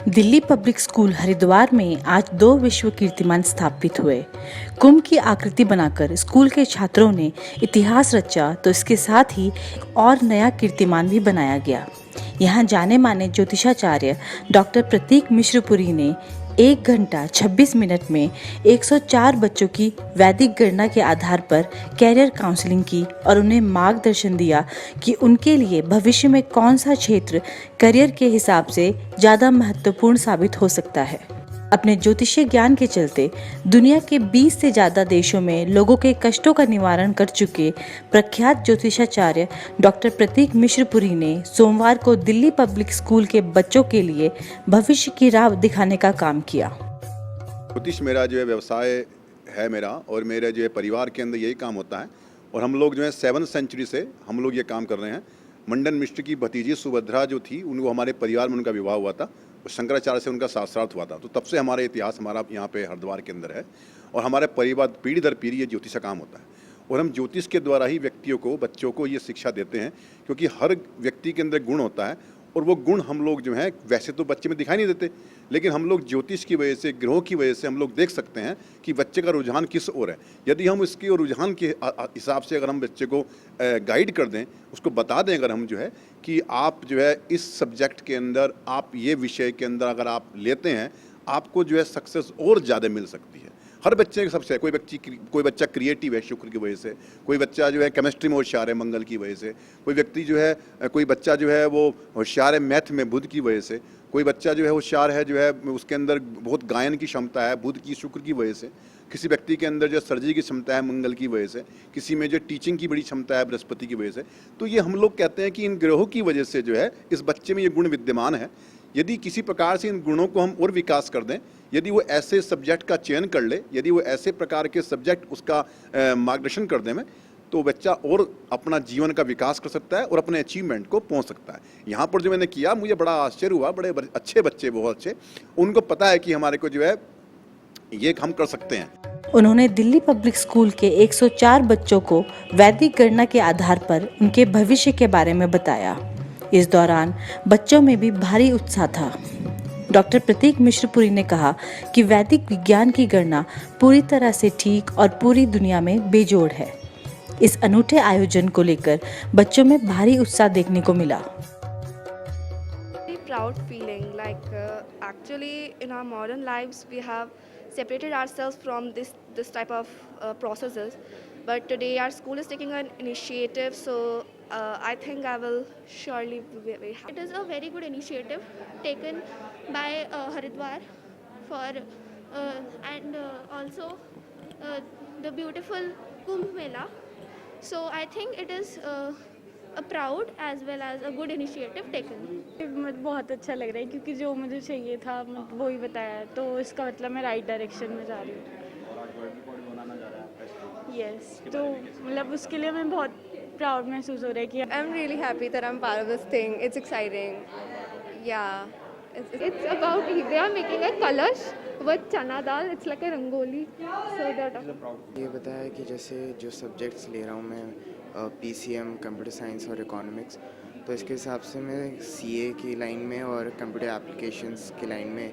Delhi public school Haridwar में आज 2 विश्व कीर्तिमान स्थापित हुए। कुंभ की आकृति बनाकर स्कूल के छात्रों ने इतिहास रचा तो इसके साथ ही एक और नया कीर्तिमान भी बनाया गया। यहाँ जाने माने ज्योतिषाचार्य डॉक्टर प्रतीक मिश्रपुरी ने 1 घंटा 26 मिनट में 104 बच्चों की वैदिक गणना के आधार पर कैरियर काउंसलिंग की और उन्हें मार्गदर्शन दिया कि उनके लिए भविष्य में कौन सा क्षेत्र करियर के हिसाब से ज़्यादा महत्वपूर्ण साबित हो सकता है। अपने ज्योतिषीय ज्ञान के चलते दुनिया के 20 से ज़्यादा देशों में लोगों के कष्टों का निवारण कर चुके प्रख्यात ज्योतिषाचार्य डॉक्टर प्रतीक मिश्रपुरी ने सोमवार को दिल्ली पब्लिक स्कूल के बच्चों के लिए भविष्य की राह दिखाने का काम किया। ज्योतिष मेरा जो है व्यवसाय है मेरा, और मेरे जो है परिवार के अंदर यही काम होता है। और हम लोग जो है 7th सेंचुरी से हम लोग ये काम कर रहे हैं। मंडन मिश्र की भतीजी सुभद्रा जो थी, उनको हमारे परिवार में उनका विवाह हुआ था और शंकराचार्य से उनका शास्त्रार्थ हुआ था। तो तब से हमारा इतिहास हमारा यहाँ पे हरिद्वार के अंदर है और हमारे परिवार पीढ़ी दर पीढ़ी ये ज्योतिष का काम होता है। और हम ज्योतिष के द्वारा ही व्यक्तियों को, बच्चों को ये शिक्षा देते हैं, क्योंकि हर व्यक्ति के अंदर गुण होता है और वो गुण हम लोग जो है वैसे तो बच्चे में दिखाई नहीं देते, लेकिन हम लोग ज्योतिष की वजह से, ग्रहों की वजह से हम लोग देख सकते हैं कि बच्चे का रुझान किस ओर है। यदि हम इसके रुझान के हिसाब से अगर हम बच्चे को गाइड कर दें, उसको बता दें अगर हम जो है कि आप जो है इस सब्जेक्ट के अंदर, आप ये विषय के अंदर अगर आप लेते हैं, आपको जो है सक्सेस और ज़्यादा मिल सकती है। हर बच्चे के सबसे, कोई बच्चा क्रिएटिव है शुक्र की वजह से, कोई बच्चा जो है केमिस्ट्री में होशियार है मंगल की वजह से, कोई व्यक्ति जो है, कोई बच्चा जो है वो होशियार है मैथ में बुध की वजह से, कोई बच्चा जो है होशियार है, जो है उसके अंदर बहुत गायन की क्षमता है बुध की, शुक्र की वजह से, किसी व्यक्ति के अंदर जो सर्जरी की क्षमता है मंगल की वजह से, किसी में जो टीचिंग की बड़ी क्षमता है बृहस्पति की वजह से। तो ये हम लोग कहते हैं कि इन ग्रहों की वजह से जो है इस बच्चे में ये गुण विद्यमान है। यदि किसी प्रकार से इन गुणों को हम और विकास कर दें, यदि वो ऐसे सब्जेक्ट का चयन कर ले, यदि वो ऐसे प्रकार के सब्जेक्ट उसका मार्गदर्शन कर दें में, तो बच्चा और अपना जीवन का विकास कर सकता है और अपने अचीवमेंट को पहुंच सकता है। यहाँ पर जो मैंने किया, मुझे बड़ा आश्चर्य हुआ, बड़े अच्छे बच्चे, बहुत अच्छे, उनको पता है कि हमारे को जो है ये हम कर सकते हैं। उन्होंने दिल्ली पब्लिक स्कूल के 104 बच्चों को वैदिक गणना के आधार पर उनके भविष्य के बारे में बताया। इस दौरान बच्चों में भी भारी उत्साह था। डॉक्टर प्रतीक मिश्रपुरी ने कहा कि वैदिक विज्ञान की गणना पूरी तरह से ठीक और पूरी दुनिया में बेजोड़ है। इस अनूठे आयोजन को लेकर बच्चों में भारी उत्साह देखने को मिला। Proud feeling, like actually in our modern lives we have separated ourselves from this type of processes, but today our school is taking an initiative, so I think I will surely be very happy. It is a very good initiative taken by Haridwar for and also the beautiful Kumbh Mela. So I think it is a proud as well as a good initiative taken. मुझे बहुत अच्छा लग रहा है क्योंकि जो मुझे चाहिए था वो ही बताया, तो इसका मतलब मैं राइट डायरेक्शन में जा रही हूँ। यस, तो मतलब उसके लिए मैं बहुत प्राउड महसूस हो रहा है कि I'm really happy that I'm part of this thing. It's exciting. Yeah. It's about they are making a kalash with chana dal. It's like a rangoli. So that ये बताया कि जैसे जो सब्जेक्ट्स ले रहा हूँ मैं, PCM, कंप्यूटर साइंस और इकोनॉमिक्स, तो इसके हिसाब से मैं CA की लाइन में और कंप्यूटर एप्लीकेशंस की लाइन में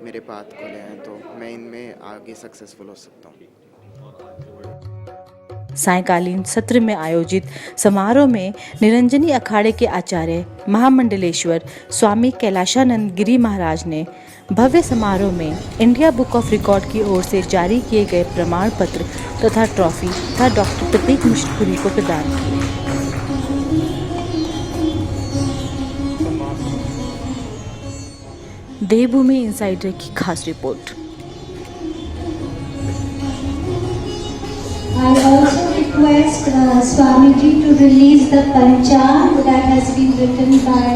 मेरे पाथ खुले हैं, तो मैं इनमें आगे सक्सेसफुल हो सकता हूँ। सायंकालीन सत्र में आयोजित समारोह में निरंजनी अखाड़े के आचार्य महामंडलेश्वर स्वामी कैलाशानंद गिरी महाराज ने भव्य समारोह में इंडिया बुक ऑफ रिकॉर्ड की ओर से जारी किए गए प्रमाण पत्र तथा ट्रॉफी तथा डॉक्टर प्रतीक मिश्रपुरी को प्रदान की। देवभूमि इनसाइडर की खास report. I also request Swamiji to release the Panchang that has been written by